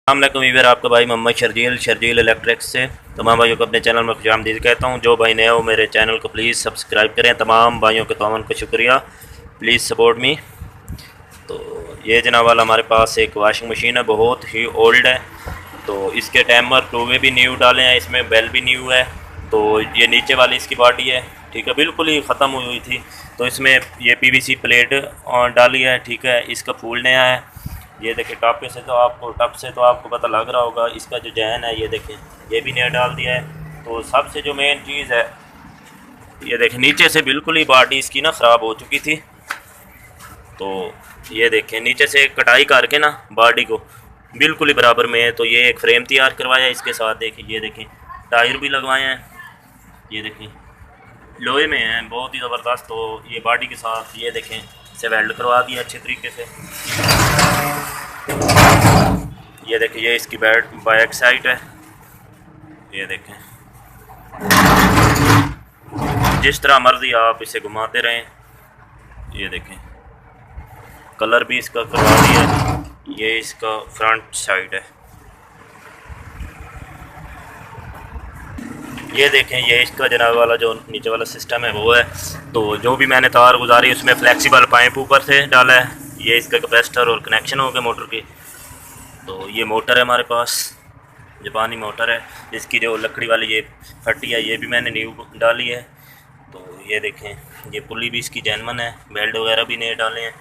अस्सलामुअलैकुम वीवर, आपका भाई मोहम्मद शर्जील इलेक्ट्रिक्स से तमाम भाइयों को अपने चैनल में खुशामदीद कहता हूं। जो भाई नए हो मेरे चैनल को प्लीज़ सब्सक्राइब करें। तमाम भाइयों के तमाम को शुक्रिया, प्लीज़ सपोर्ट मी। तो ये जनाब वाला हमारे पास एक वाशिंग मशीन है, बहुत ही ओल्ड है। तो इसके टाइमर टूवे भी न्यू डाले हैं, इसमें बेल भी न्यू है। तो ये नीचे वाली इसकी बॉडी है, ठीक है, बिल्कुल ही ख़त्म हुई थी। तो इसमें ये पीवीसी प्लेट डाली है, ठीक है। इसका फूल नया है। ये देखें, टप से तो आपको पता लग रहा होगा। इसका जो जैन है ये देखें, ये भी नया डाल दिया है। तो सबसे जो मेन चीज़ है, ये देखें नीचे से बिल्कुल ही बॉडी इसकी ना ख़राब हो चुकी थी। तो ये देखें नीचे से कटाई करके ना बॉडी को बिल्कुल ही बराबर में है। तो ये एक फ्रेम तैयार करवाया इसके साथ। देखें, ये देखें टायर भी लगवाए हैं, ये देखें लोहे में हैं, बहुत ही ज़बरदस्त। तो ये बॉडी के साथ ये देखें से वेल्ड करवा दिया अच्छे तरीके से। ये देखें, ये इसकी बैक साइड है, ये देखें। जिस तरह मर्जी आप इसे घुमाते रहें। ये देखें कलर भी इसका करवा दिया। ये इसका फ्रंट साइड है, ये देखें। ये इसका जनाब वाला जो नीचे वाला सिस्टम है वो है। तो जो भी मैंने तार गुजारी उसमें फ्लेक्सिबल पाइप ऊपर से डाला है। ये इसका कैपेसिटर और कनेक्शन हो गया मोटर की। तो ये मोटर है हमारे पास, जापानी मोटर है। इसकी जो लकड़ी वाली ये फटी है ये भी मैंने न्यू डाली है। तो ये देखें, ये पुली भी इसकी जैनमन है, बेल्ट वगैरह भी नए डाले हैं,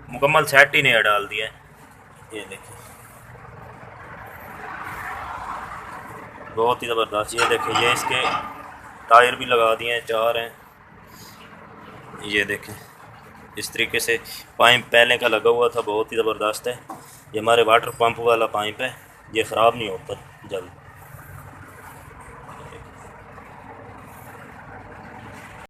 मुकम्मल सेट ही नया डाल दिया है। ये देखें बहुत ही ज़बरदस्त। ये देखें, ये इसके टायर भी लगा दिए हैं, 4 हैं। ये देखें इस तरीके से पाइप पहले का लगा हुआ था, बहुत ही ज़बरदस्त है। ये हमारे वाटर पंप वाला पाइप है, ये ख़राब नहीं होता जल्द।